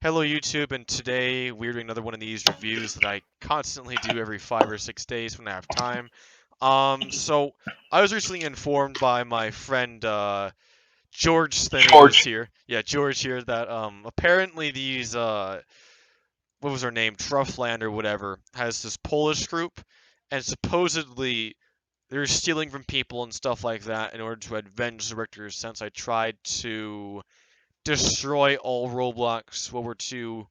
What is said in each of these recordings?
Hello YouTube, and today we're doing another one of these reviews that I constantly do every 5 or 6 days when I have time. So I was recently informed by my friend George Steneos George. here. Yeah, George here that apparently these what was her name? Truffland or whatever has this Polish group, and supposedly they're stealing from people and stuff like that in order to avenge the richters since I tried to destroy all Roblox World War II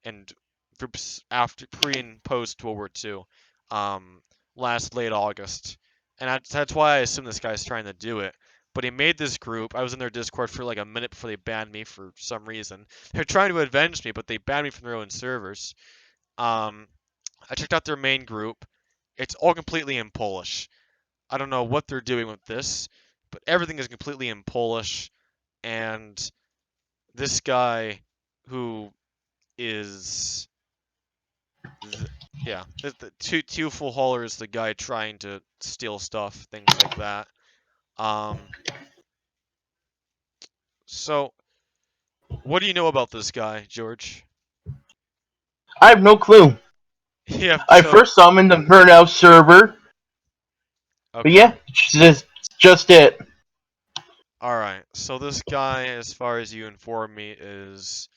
and groups after pre and post World War II, last late August, and that's why I assume this guy's trying to do it. But he made this group. I was in their Discord for like a minute before they banned me for some reason. They're trying to avenge me, but they banned me from their own servers. I checked out their main group. It's all completely in Polish. I don't know what they're doing with this, but everything is completely in Polish. And this guy, who is yeah, the Teufel Haller is the guy trying to steal stuff, things like that. Um, so what do you know about this guy, George? I have no clue. Yeah, I so first saw him in the Burnout server, but okay, yeah, just it. all right. So this guy, as far as you inform me, is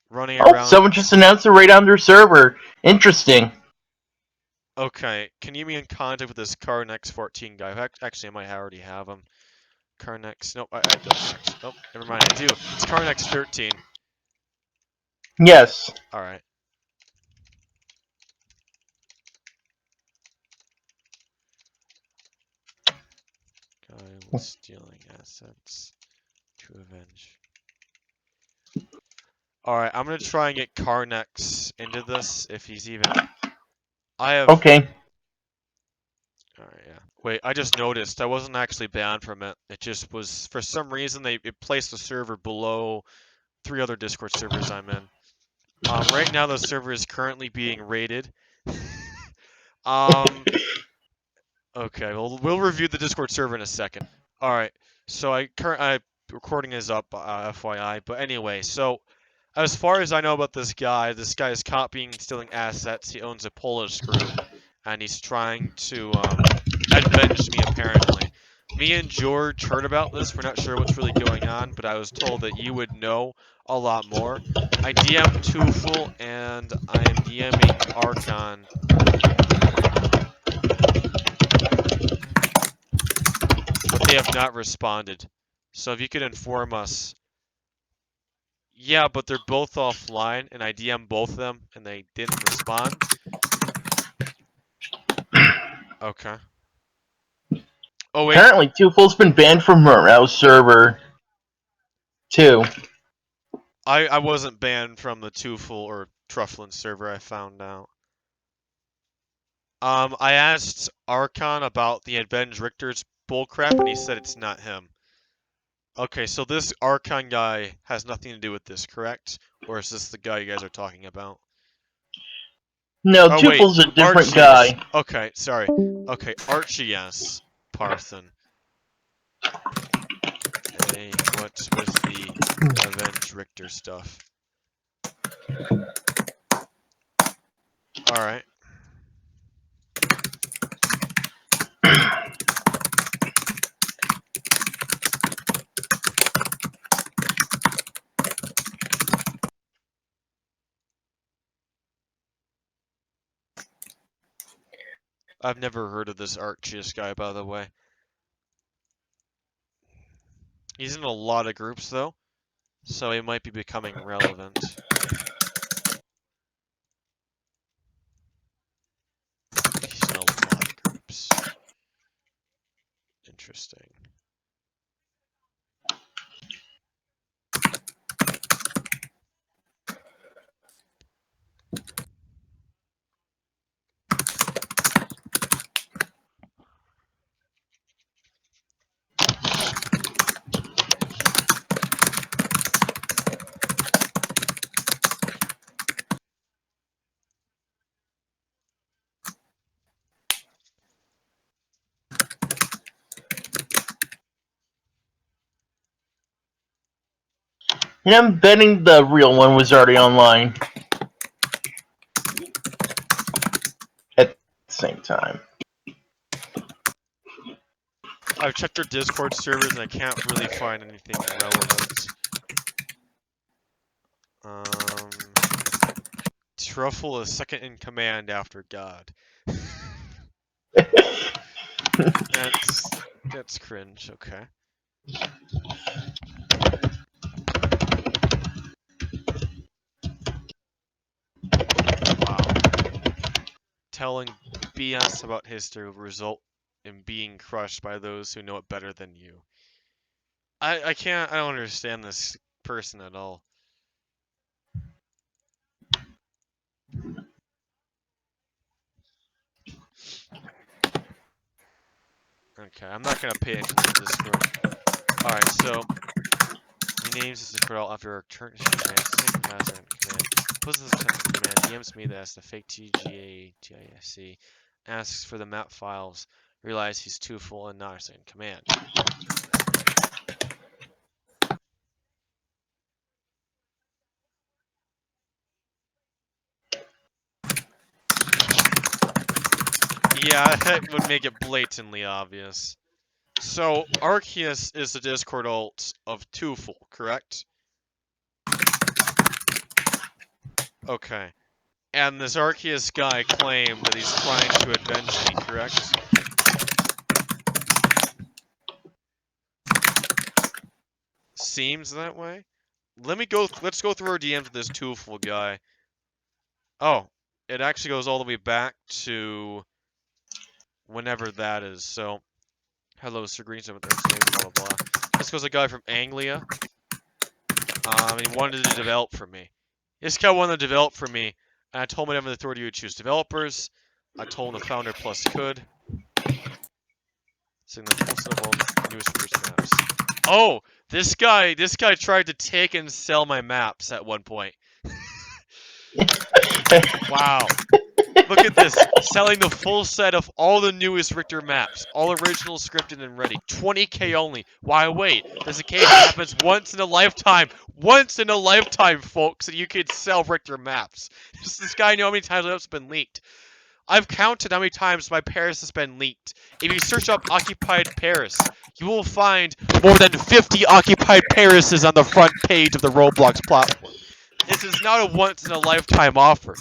running Oh, around. someone just announced it right on their server. Interesting. Okay, can you be in contact with this Carnex 14 guy? Actually, I might already have him. Carnex. Nope, I don't. Actually. Nope, never mind. I do. It's Carnex 13. Yes. All right. Guy was stealing assets to avenge. Alright, I'm gonna try and get Carnex into this if he's even. I have. Okay. Alright, yeah. Wait, I just noticed I wasn't actually banned from it. It just was, for some reason, it placed the server below 3 other Discord servers I'm in. Right now the server is currently being raided. um, okay, we'll review the Discord server in a second. Alright, so recording is up, FYI, but anyway, so as far as I know about this guy is copying and stealing assets. He owns a Polish group, and he's trying to avenge me, apparently. Me and George heard about this. We're not sure what's really going on, but I was told that you would know a lot more. I DM'd Teufel, and I am DMing Archon. But they have not responded. So if you could inform us. Yeah, but they're both offline, and I DM'd both of them, and they didn't respond. Okay. Oh wait, Apparently, Teufel's been banned from Burnout server too. I wasn't banned from the Teufel or Trufflin server. I found out. I asked Archon about the avenge richters bullcrap, and he said it's not him. Okay, so this Archon guy has nothing to do with this, correct? Or is this the guy you guys are talking about? No, Oh wait, Teufel's a different Arceus. guy. Okay, sorry. Okay, Arceus Parthen. Hey, what was the avenge richter stuff? Alright. I've never heard of this Arceus guy, by the way. He's in a lot of groups, though, so he might be becoming relevant. He's in a lot of groups. Interesting. And I'm betting the real one was already online at the same time. I've checked their Discord servers and I can't really find anything relevant. Truffle is second in command after God. That's cringe, okay. Wow. Telling BS about history will result in being crushed by those who know it better than you. I don't understand this person at all. Okay, I'm not gonna pay attention to Discord. Alright, so he names his Discord all after a turn command, same master in command. Poses the command, DMs me that's the fake TGA TISC, asks for the map files, realize he's too full and not in command. Yeah, that would make it blatantly obvious. So, Arceus is the Discord alt of Teufel, correct? Okay. And this Arceus guy claimed that he's trying to avenge me, correct? Seems that way. Let's go through our DMs with this Teufel guy. Oh, it actually goes all the way back to whenever that is. So, hello, Sir Greenstone, blah, blah, blah. This goes a guy from Anglia. And he wanted to develop for me. This guy wanted to develop for me, and I told him I have the authority to choose developers. I told him the founder plus could. Saying the full set of all newest first maps. Oh, this guy tried to take and sell my maps at one point. Wow. Look at this, selling the full set of all the newest Richter maps, all original, scripted, and ready. 20k only. Why wait? This occasion happens once in a lifetime. Once in a lifetime, folks, that you could sell Richter maps. Does this guy know how many times it's been leaked? I've counted how many times my Paris has been leaked. If you search up occupied Paris, you will find more than 50 occupied Parises on the front page of the Roblox platform. This is not a once in a lifetime offer.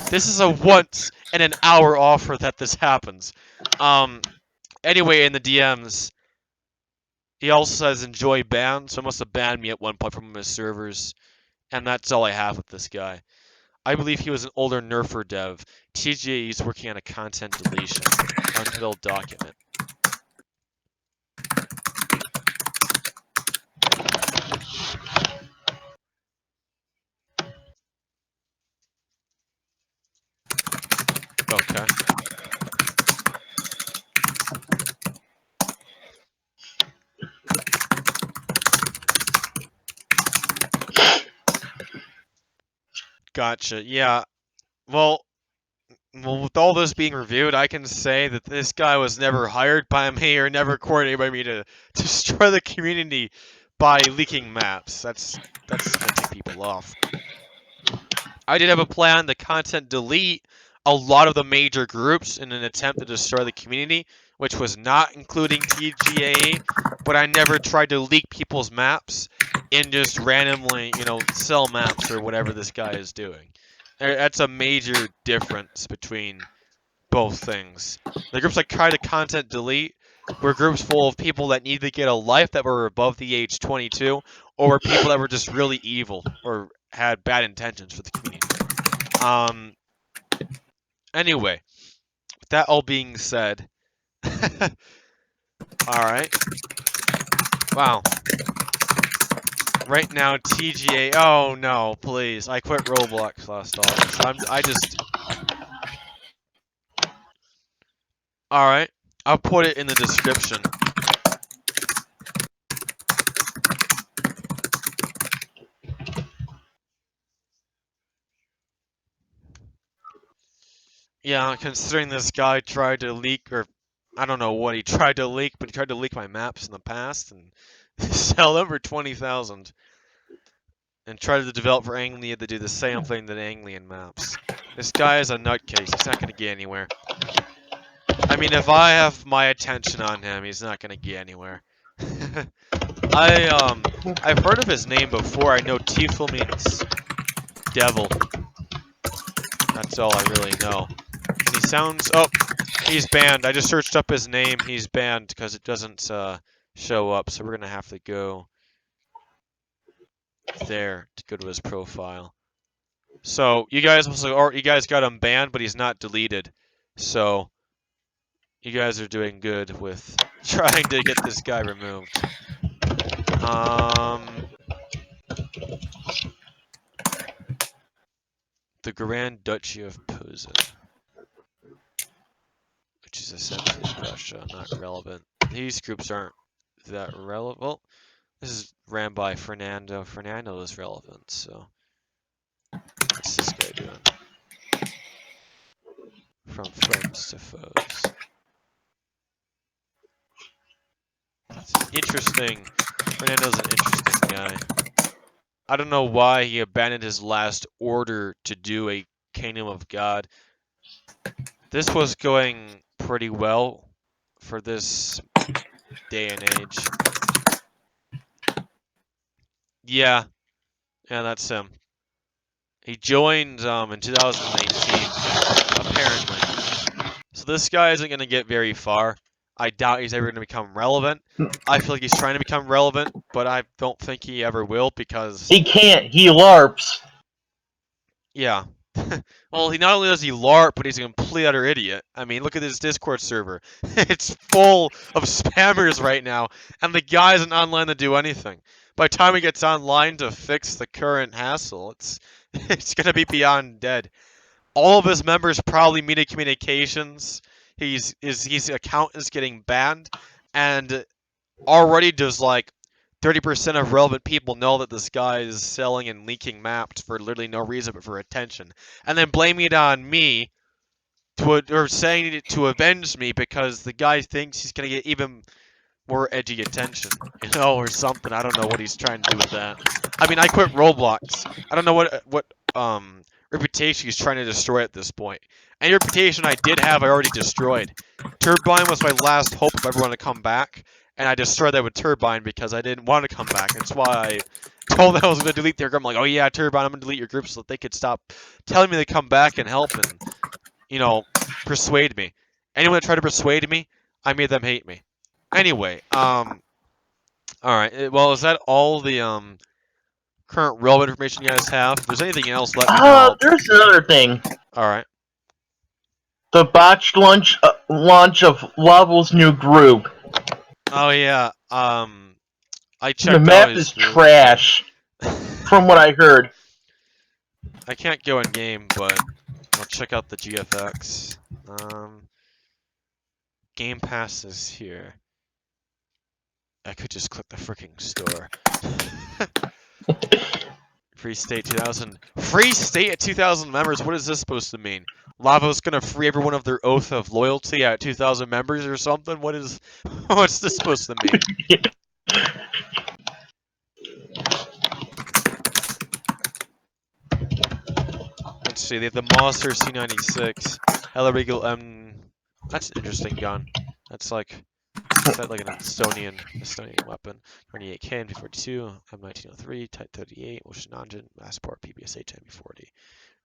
This is a once in an hour offer that this happens. Anyway, in the DMs, he also says enjoy ban, so he must have banned me at one point from his servers. And that's all I have with this guy. I believe he was an older nerfer dev. TGA is working on a content deletion. Until document. Okay. Gotcha. Yeah. Well, with all this being reviewed, I can say that this guy was never hired by me or never coordinated by me to destroy the community by leaking maps. That's gonna take people off. I did have a plan to content delete a lot of the major groups in an attempt to destroy the community, which was not including TGA, but I never tried to leak people's maps and just randomly, sell maps or whatever this guy is doing. That's a major difference between both things. The groups I tried to content delete were groups full of people that needed to get a life that were above the age 22, or were people that were just really evil or had bad intentions for the community. Anyway, with that all being said, alright. Wow. Right now, TGA. Oh no, please. I quit Roblox last August. Alright. I'll put it in the description. Yeah, considering this guy tried to leak, or I don't know what he tried to leak, but he tried to leak my maps in the past and sell them for 20,000. and try to develop for Anglia to do the same thing that Anglian maps. This guy is a nutcase. He's not going to get anywhere. I mean, if I have my attention on him, he's not going to get anywhere. I've heard of his name before. I know Teufel means devil. That's all I really know. And he sounds... Oh, he's banned. I just searched up his name. He's banned because it doesn't show up. So we're going to have to go there to go to his profile. So you guys also, or you guys got him banned, but he's not deleted. So you guys are doing good with trying to get this guy removed. The Grand Duchy of Posen, which is essentially Russia, not relevant. These groups aren't that relevant. Well, this is ran by Fernando. Fernando is relevant, so what's this guy doing? From friends to foes. That's interesting. Fernando's an interesting guy. I don't know why he abandoned his last order to do a Kingdom of God. This was going pretty well for this day and age. Yeah, that's him. He joined in 2019, apparently. So this guy isn't going to get very far. I doubt he's ever going to become relevant. I feel like he's trying to become relevant, but I don't think he ever will because... He can't. He LARPs. Yeah. Well, he not only does he LARP, but he's a complete utter idiot. I mean, look at his Discord server. It's full of spammers right now, and the guy isn't online to do anything. By the time he gets online to fix the current hassle, it's gonna be beyond dead. All of his members probably media communications. His account is getting banned, and already does like 30% of relevant people know that this guy is selling and leaking maps for literally no reason but for attention, and then blaming it on me or saying it to avenge me because the guy thinks he's gonna get even more edgy attention, or something. I don't know what he's trying to do with that. I mean, I quit Roblox. I don't know what reputation he's trying to destroy at this point. Any reputation I did have, I already destroyed. Turbine was my last hope of everyone to come back, and I destroyed that with Turbine because I didn't want to come back. That's why I told them I was going to delete their group. I'm like, oh yeah, Turbine, I'm going to delete your group so that they could stop telling me to come back and help and, persuade me. Anyone that tried to persuade me, I made them hate me. Anyway, alright, well, is that all the, current relevant information you guys have? If there's anything else, let me know. There's another thing. Alright. The botched launch of Lavel's new group. Oh yeah, I checked The out map his is group. trash, from what I heard. I can't go in game, but I'll check out the GFX. Game Pass is here. I could just click the freaking store. Free state 2000. Free state at 2,000 members? What is this supposed to mean? Lavo's gonna free everyone of their oath of loyalty at 2,000 members or something? What's this supposed to mean? Let's see, they have the Monster C96. Hella Regal That's an interesting gun. That's like... Is that like an Estonian weapon? 28K, MP42, M1903, Type 38, Ocean Engine, Passport, PBSH, MP40.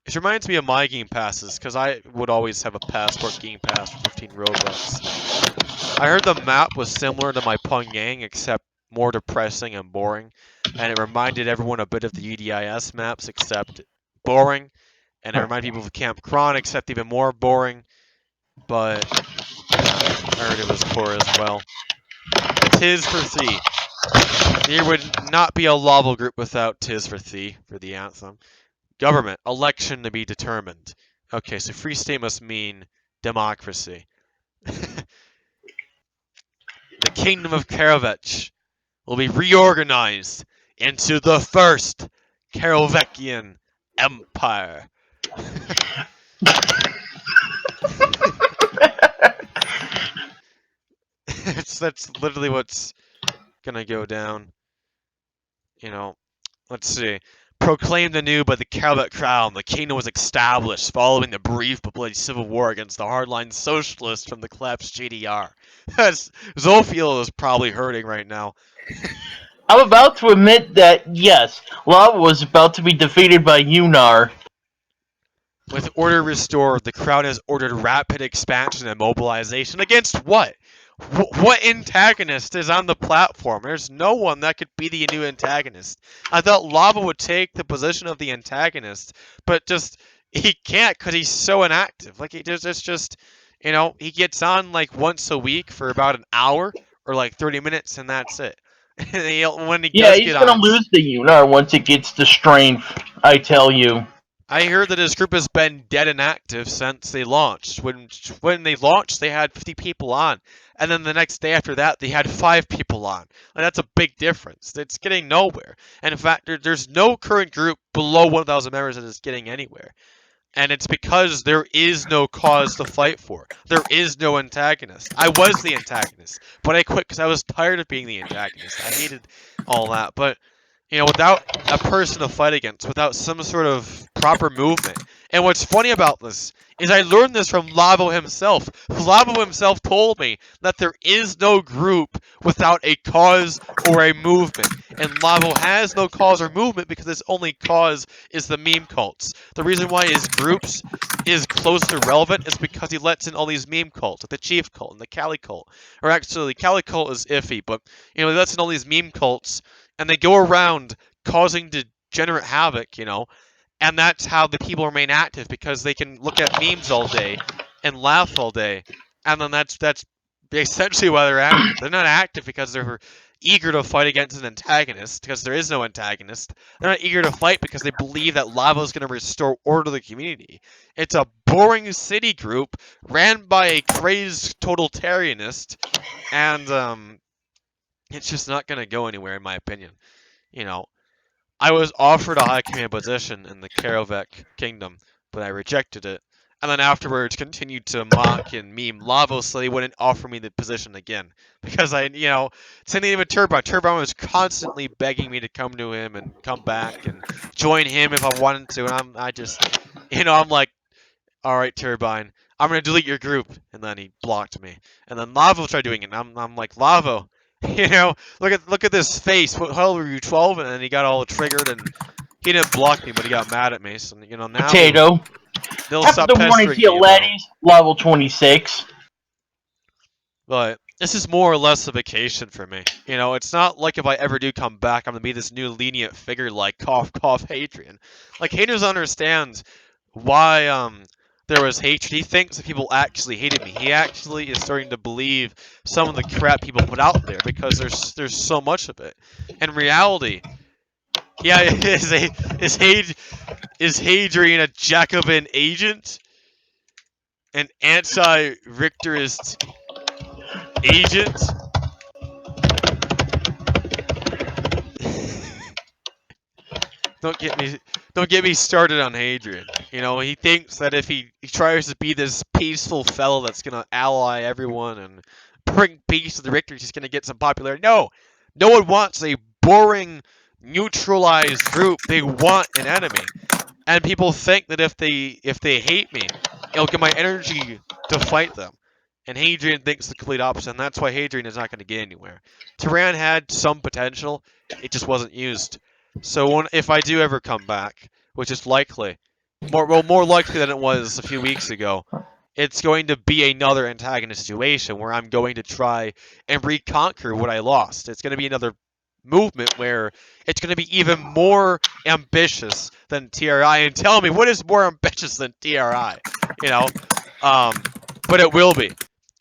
It reminds me of my game passes, because I would always have a Passport game pass for 15 Robux. I heard the map was similar to my Pyongyang, except more depressing and boring, and it reminded everyone a bit of the UDIS maps, except boring, and it reminded people of Camp Kron, except even more boring, but I heard it was poor as well. Tis for Thee. There would not be a Laval group without Tis for Thee for the anthem. Government. Election to be determined. Okay, so free state must mean democracy. The Kingdom of Kerovech will be reorganized into the First Kerovechian Empire. That's literally what's gonna go down. Let's see. Proclaimed anew by the kerovech crown, the kingdom was established following the brief but bloody civil war against the hardline socialists from the collapsed GDR. Zophiel is probably hurting right now. I'm about to admit that, yes, Lava was about to be defeated by Unar. With order restored, the crown has ordered rapid expansion and mobilization against what? What antagonist is on the platform? There's no one that could be the new antagonist. I thought Lava would take the position of the antagonist, but just he can't because he's so inactive. Like it's just, he gets on like once a week for about an hour or like 30 minutes, and that's it. When he Yeah, does he's get gonna on, lose the Unar once it gets to strength, I tell you. I heard that his group has been dead inactive since they launched. When they launched, they had 50 people on, and then the next day after that, they had 5 people on. And that's a big difference. It's getting nowhere. And in fact, there's no current group below 1,000 members that is getting anywhere. And it's because there is no cause to fight for. There is no antagonist. I was the antagonist, but I quit because I was tired of being the antagonist. I hated all that. But, without a person to fight against, without some sort of proper movement. And what's funny about this is I learned this from Lavo himself. Lavo himself told me that there is no group without a cause or a movement. And Lavo has no cause or movement because his only cause is the meme cults. The reason why his groups is close to relevant is because he lets in all these meme cults, like the Chief cult and the Cali cult. Or actually, Cali cult is iffy, but he lets in all these meme cults, and they go around causing degenerate havoc, and that's how the people remain active, because they can look at memes all day and laugh all day, and then that's essentially why they're active. They're not active because they're eager to fight against an antagonist, because there is no antagonist. They're not eager to fight because they believe that Lava is going to restore order to the community. It's a boring city group ran by a crazed totalitarianist, and it's just not going to go anywhere, in my opinion. I was offered a high command position in the Kerovech kingdom, but I rejected it. And then afterwards continued to mock and meme Lavo so he wouldn't offer me the position again. Because same thing with Turbine. Turbine was constantly begging me to come to him and come back and join him if I wanted to. And I'm like, alright, Turbine, I'm going to delete your group. And then he blocked me. And then Lavo tried doing it. And I'm like, Lavo, look at this face. How old were you, 12? And then he got all triggered, and he didn't block me, but he got mad at me. So now Potato. they'll After stop the warning to pestering your me about. laddies, level 26. But this is more or less a vacation for me. It's not like if I ever do come back, I'm gonna be this new lenient figure like cough cough Hadrian. Like Hadrian understands why there was hatred. He thinks that people actually hated me. He actually is starting to believe some of the crap people put out there because there's so much of it. In reality, yeah, is Hadrian a Jacobin agent? An anti-richterist agent? Don't get me started on Hadrian. He thinks that if he tries to be this peaceful fellow that's gonna ally everyone and bring peace to the Richters, he's gonna get some popularity. No one wants a boring, neutralized group. They want an enemy, and people think that if they hate me, it'll get my energy to fight them. And Hadrian thinks the complete opposite, and that's why Hadrian is not going to get anywhere. Tyran had some potential, it just wasn't used. So if I do ever come back, which is likely, more likely than it was a few weeks ago, it's going to be another antagonist situation where I'm going to try and reconquer what I lost. It's going to be another movement where it's going to be even more ambitious than TRI. And tell me, what is more ambitious than TRI? But it will be.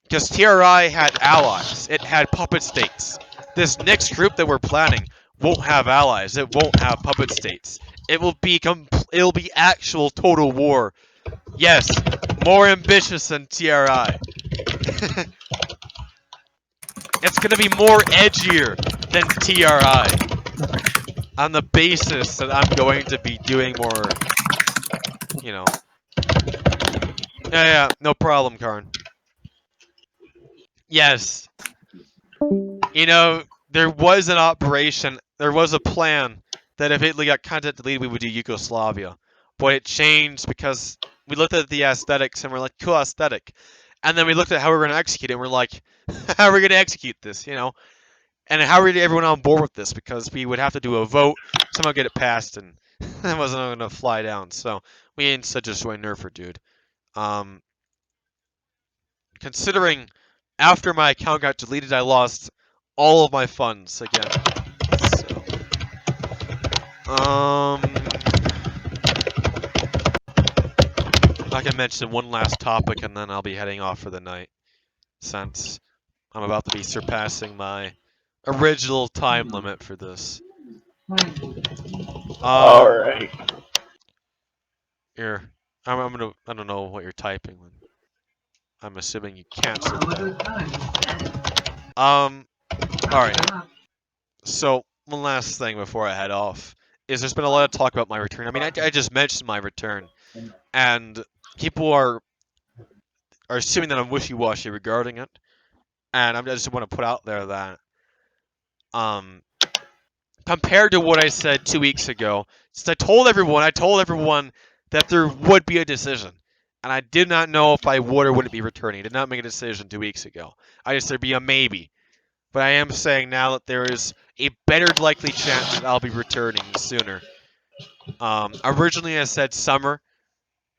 Because TRI had allies. It had puppet states. This next group that we're planning won't have allies. It won't have puppet states. It'll be actual total war. Yes, more ambitious than TRI. It's gonna be more edgier than TRI. On the basis that I'm going to be doing more, Yeah, no problem, Karn. Yes. There was an operation, there was a plan that if Italy got content deleted, we would do Yugoslavia. But it changed because we looked at the aesthetics and we're like, cool aesthetic. And then we looked at how we were going to execute it and we're like, how are we going to execute this, you know? And how are we get everyone on board with this? Because we would have to do a vote, somehow get it passed, and it wasn't going to fly down. So we instead just went Nerfer, dude. Considering after my account got deleted, I lost all of my funds again. So, I can mention one last topic, and then I'll be heading off for the night, since I'm about to be surpassing my original time limit for this. Alright. Here, I don't know what you're typing. I'm assuming you canceled that. Alright. So, one last thing before I head off is there's been a lot of talk about my return. I mean, I just mentioned my return, and people are assuming that I'm wishy-washy regarding it, and I just want to put out there that, compared to what I said 2 weeks ago, since I told everyone that there would be a decision, and I did not know if I would or wouldn't be returning. I did not make a decision 2 weeks ago. I just said there'd be a maybe. But I am saying now that there is a better likely chance that I'll be returning sooner. Originally I said summer,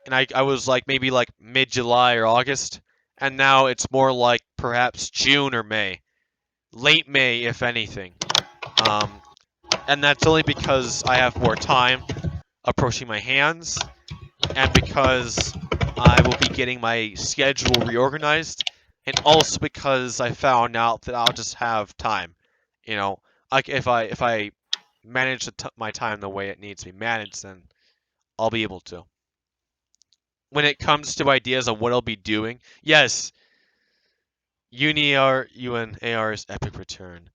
and I was like maybe like mid-July or August, and now it's more like perhaps June or May. Late May, if anything. And that's only because I have more time approaching my hands, and because I will be getting my schedule reorganized, and also because I found out that I'll just have time. You know, like if I manage my time the way it needs to be managed, then I'll be able to. When it comes to ideas on what I'll be doing, yes, UNAR's epic return.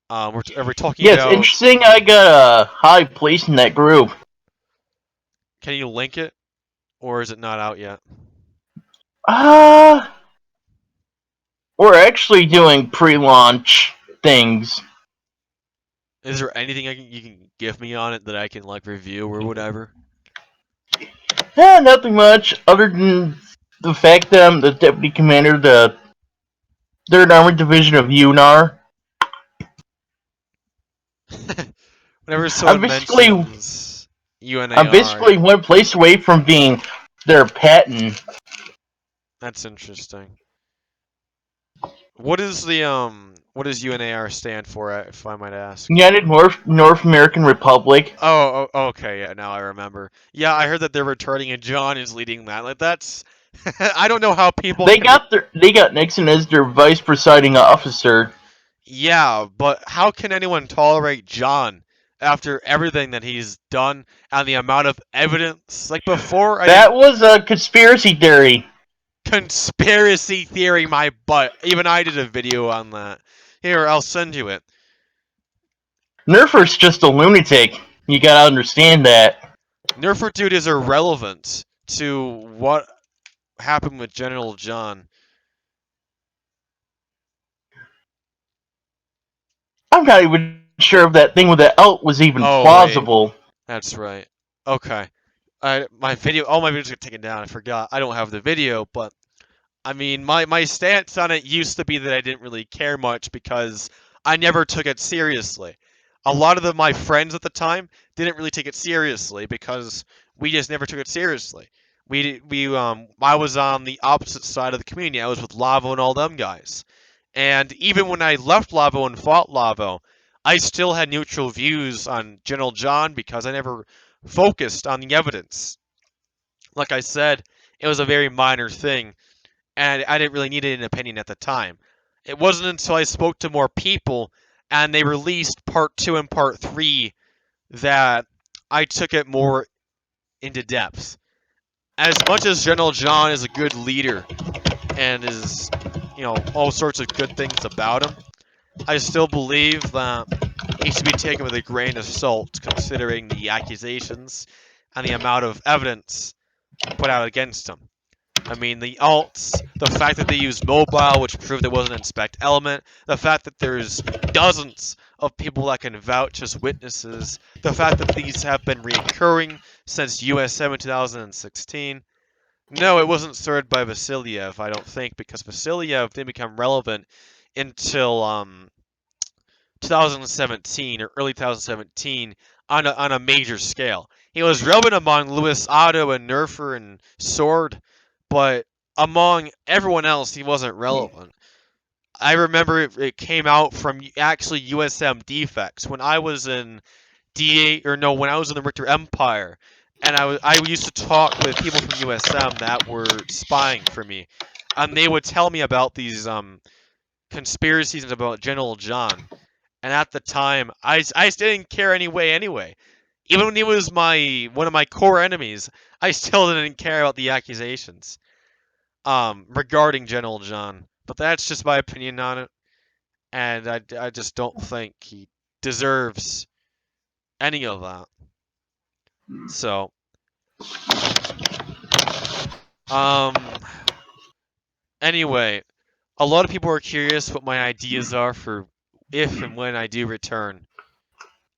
We're talking Yes, about. interesting. I got a high place in that group. Can you link it, or is it not out yet? We're actually doing pre-launch things. Is there anything you can give me on it that I can like review or whatever? Yeah, nothing much other than the fact that I'm the deputy commander of the 3rd Armored Division of UNAR. Whenever someone mentions UNAR, I'm basically one place away from being their patent. That's interesting. What does UNAR stand for, if I might ask? United North American Republic. Oh, okay, yeah, now I remember. Yeah, I heard that they're returning and John is leading that. Like that's I don't know how people They got Nixon as their vice presiding officer. Yeah, but how can anyone tolerate John after everything that he's done and the amount of evidence? Like before, That was a conspiracy theory. Conspiracy theory, my butt. Even I did a video on that. Here, I'll send you it. Nerfer's just a lunatic. You gotta understand that. Nerfer dude is irrelevant to what happened with General John. I'm not even sure if that thing with the L was even plausible. Wait. That's right. Okay. All my videos got taken down. I forgot. I don't have the video, but I mean, my stance on it used to be that I didn't really care much because I never took it seriously. A lot of my friends at the time didn't really take it seriously because we just never took it seriously. I was on the opposite side of the community. I was with Lavo and all them guys. And even when I left Lavo and fought Lavo, I still had neutral views on General John because I never focused on the evidence. Like I said, it was a very minor thing, and I didn't really need an opinion at the time. It wasn't until I spoke to more people and they released part 2 and part 3 that I took it more into depth. As much as General John is a good leader and is, all sorts of good things about him, I still believe that he should be taken with a grain of salt considering the accusations and the amount of evidence put out against him. I mean, the alts, the fact that they used mobile, which proved it wasn't an inspect element, the fact that there's dozens of people that can vouch as witnesses. The fact that these have been reoccurring since USM in 2016. No, it wasn't started by Vasiliev, I don't think, because Vasiliev didn't become relevant until 2017 or early 2017 on a major scale. He was relevant among Louis Otto and Nerfer and Sword, but among everyone else, he wasn't relevant. I remember it came out from actually USM defects when I was in D8 or no, when I was in the Richter Empire, and I used to talk with people from USM that were spying for me, and they would tell me about these conspiracies about General John. And at the time, I didn't care anyway. Even when he was one of my core enemies, I still didn't care about the accusations regarding General John. But that's just my opinion on it, and I just don't think he deserves any of that. So, anyway, a lot of people are curious what my ideas are for if and when I do return.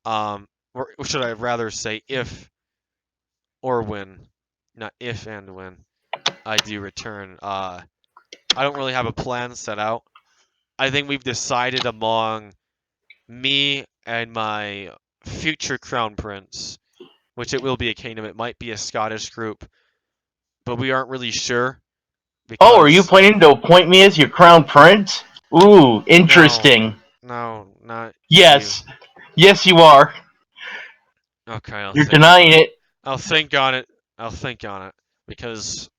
Or should I rather say if or when, not if and when I do return. I don't really have a plan set out. I think we've decided among me and my future crown prince, which it will be a kingdom. It might be a Scottish group, but we aren't really sure Oh, are you because planning to appoint me as your crown prince? Ooh, no, interesting. no, not you. Yes. Yes, you are. Okay, I'll You're think on denying it. it. I'll think on it. I'll think on it because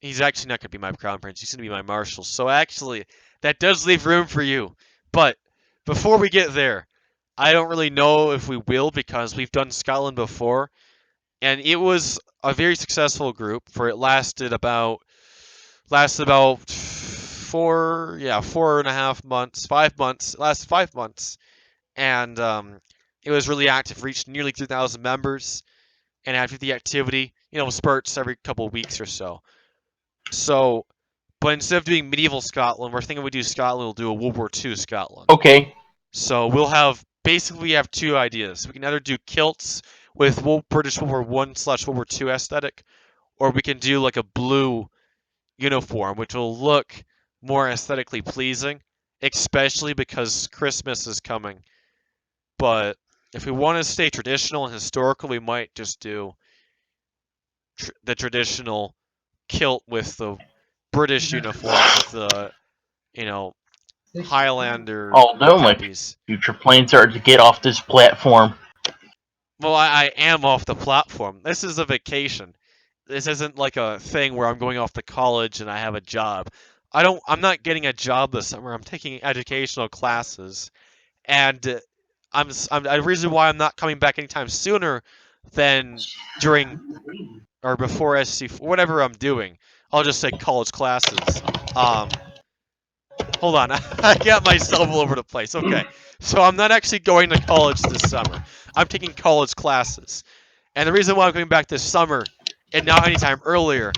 he's actually not going to be my crown prince. He's going to be my marshal. So actually, that does leave room for you. But before we get there, I don't really know if we will because we've done Scotland before, and it was a very successful group. For it lasted about 4.5 months, 5 months, last 5 months, and it was really active. Reached nearly 3,000 members and had 50 activity. Spurts every couple of weeks or so. So, but instead of doing medieval Scotland, we're thinking we do Scotland. We'll do a World War II Scotland. Okay. So we have two ideas. We can either do kilts with British World War One/World War II aesthetic, or we can do like a blue uniform, which will look more aesthetically pleasing, especially because Christmas is coming. But if we want to stay traditional and historical, we might just do the traditional kilt with the British uniform with the, you know, Highlander Although my cappies. future plans are to get off this platform. Well, I am off the platform. This is a vacation. This isn't like a thing where I'm going off to college and I have a job. I'm not getting a job this summer. I'm taking educational classes, and I'm the reason why I'm not coming back anytime sooner than during or before SC whatever I'm doing. I'll just say college classes. Hold on, I got myself all over the place. Okay, so I'm not actually going to college this summer. I'm taking college classes, and the reason why I'm coming back this summer and not anytime earlier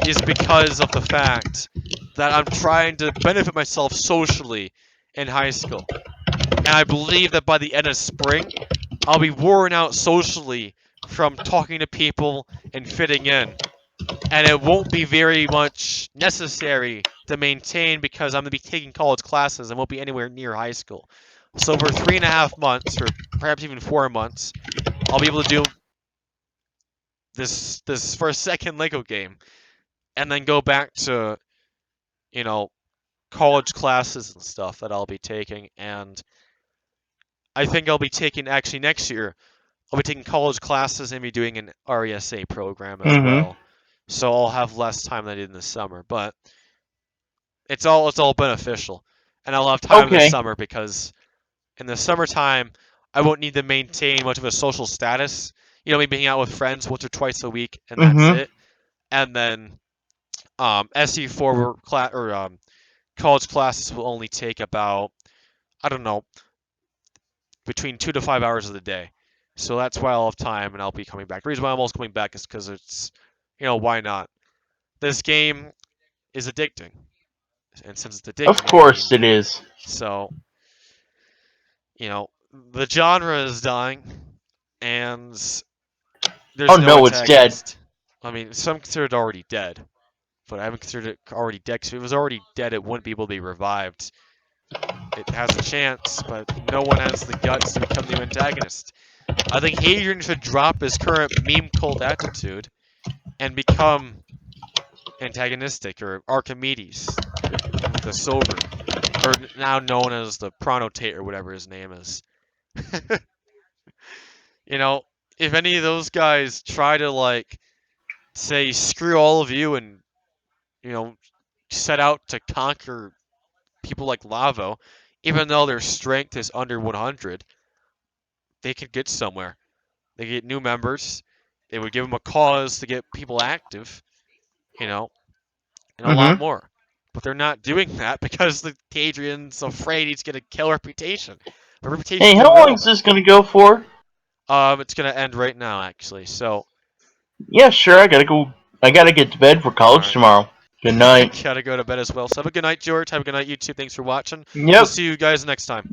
is because of the fact that I'm trying to benefit myself socially in high school. And I believe that by the end of spring, I'll be worn out socially from talking to people and fitting in. And it won't be very much necessary to maintain because I'm going to be taking college classes and won't be anywhere near high school. So for 3.5 months, or perhaps even 4 months, I'll be able to do this for a second Lego game, and then go back to, you know, college classes and stuff that I'll be taking. And I think I'll be taking actually next year. I'll be taking college classes and be doing an RESA program as Mm-hmm. well. So I'll have less time than I did in the summer, but it's all beneficial. And I'll have time this Okay. summer because in the summertime I won't need to maintain much of a social status. Maybe hang out with friends once or twice a week and that's Mm-hmm. it. And then SE4 college classes will only take about, I don't know, between 2 to 5 hours of the day. So that's why I'll have time and I'll be coming back. The reason why I'm almost coming back is because it's, why not? This game is addicting. And since it's Of addicting, course it is. so, the genre is dying, and Oh there's no no, it's dead. antagonist. I mean, some consider it already dead, but I haven't considered it already dead. Because if it was already dead, it wouldn't be able to be revived. It has a chance, but no one has the guts to become the antagonist. I think Hadrian should drop his current meme cult attitude and become antagonistic, or Archimedes with the silver, or now known as the Pronotate or whatever his name is. You know, if any of those guys try to like say screw all of you and you know set out to conquer people like Lavo, even though their strength is under 100, they could get somewhere. They get new members. They would give them a cause to get people active, you know, and a lot Mm-hmm. more. But they're not doing that because the Hadrian's afraid he's gonna kill reputation. But Hey, reputation's how long is irrelevant. this gonna go for? It's gonna end right now, actually. So, Yeah, sure. I gotta go. I gotta get to bed for all college right. tomorrow. Good night. Gotta go to bed as well. So have a good night, George. Have a good night, YouTube. Thanks for watching. We'll Yep. see you guys next time.